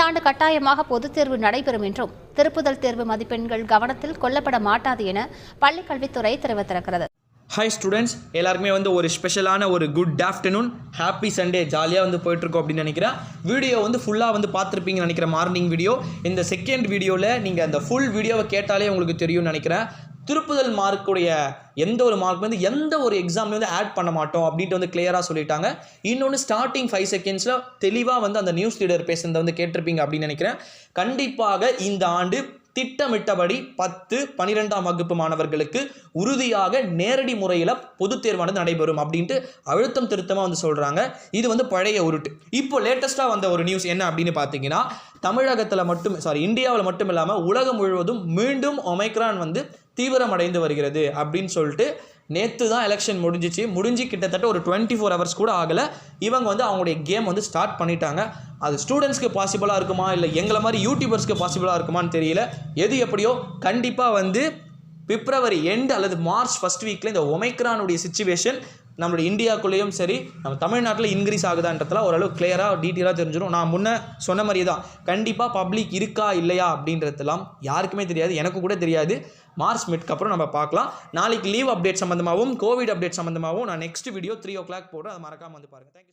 ஆண்டு கட்டாயமாக பொதுத் தேர்வு நடைபெறும் என்றும் திருப்புதல் தேர்வு மதிப்பெண்கள் கவனத்தில் கொள்ளப்பட மாட்டாது என பள்ளிக்கல்வித்துறை தெரிவித்திருக்கிறது. ஹாய் ஸ்டூடெண்ட்ஸ், எல்லாருக்குமே ஒரு ஸ்பெஷலான ஒரு குட் ஆஃப்டர்நூன், ஹாப்பி சண்டே. ஜாலியாக போயிட்டுருக்கோம் அப்படின்னு நினைக்கிறேன். வீடியோ ஃபுல்லாக பார்த்துருப்பீங்கன்னு நினைக்கிறேன். Morning video. இந்த செகண்ட் வீடியோவில் நீங்கள் அந்த ஃபுல் வீடியோவை கேட்டாலே உங்களுக்கு தெரியும்னு நினைக்கிறேன். திருப்புதல் மார்க்குடைய எந்த ஒரு மார்க் எந்த ஒரு எக்ஸாம்லையும் ஆட் பண்ண மாட்டோம் அப்படின்ட்டு கிளியராக சொல்லிட்டாங்க. இன்னொன்று ஸ்டார்டிங் 5 செகண்ட்ஸில் தெளிவாக அந்த நியூஸ் லீடர் பேசுனதை கேட்டிருப்பீங்க அப்படின்னு நினைக்கிறேன். கண்டிப்பாக இந்த ஆண்டு திட்டமிட்டபடி 10, 12ஆம் வகுப்பு மாணவர்களுக்கு உறுதியாக நேரடி முறையில் பொதுத் தேர்வானது நடைபெறும் அப்படின்ட்டு அழுத்தம் திருத்தமாக சொல்கிறாங்க. இது பழைய உருட்டு. இப்போ லேட்டஸ்ட்டாக வந்த ஒரு நியூஸ் என்ன அப்படின்னு பார்த்தீங்கன்னா, தமிழகத்தில் மட்டும் இந்தியாவில் மட்டும் இல்லாமல் உலகம் முழுவதும் மீண்டும் ஒமைக்ரான் தீவிரமடைந்து வருகிறது அப்படின்னு சொல்லிட்டு நேற்று தான் எலெக்ஷன் முடிஞ்சு கிட்டத்தட்ட ஒரு 24 ஹவர்ஸ் கூட ஆகலை. இவங்க அவங்களுடைய கேம் ஸ்டார்ட் பண்ணிட்டாங்க. அது ஸ்டூடெண்ட்ஸ்க்கு பாசிபிளாக இருக்குமா இல்லை எங்களை மாதிரி யூடியூபர்ஸ்க்கு பாசிபிளாக இருக்குமான்னு தெரியல. எது எப்படியோ கண்டிப்பாக பிப்ரவரி எண்ட் அல்லது மார்ச் ஃபர்ஸ்ட் வீக்கில் இந்த ஒமைக்ரானுடைய சிச்சுவேஷன் நம்மளுடைய இந்தியாவுக்குள்ளேயும் சரி நம்ம தமிழ்நாட்டில் இன்க்ரீஸ் ஆகுதான்றதுலாம் ஓரளவு கிளியராக டீட்டெயிலாக தெரிஞ்சிடும். நான் முன்னே சொன்ன மாதிரியே தான் கண்டிப்பாக பப்ளிக் இருக்கா இல்லையா அப்படின்றதுலாம் யாருக்குமே தெரியாது, எனக்கு கூட தெரியாது. மார்ச் மிட்க்கு அப்புறம் நம்ம பார்க்கலாம். நாளைக்கு லீவ் அப்டேட் சம்மந்தமாகவும் கோவிட் அப்டேட் சம்மந்தமாகவும் நான் நெக்ஸ்ட் வீடியோ 3 o'clock போடுறேன். அதை மறக்காமல் பாருங்கள். தேங்க்யூ.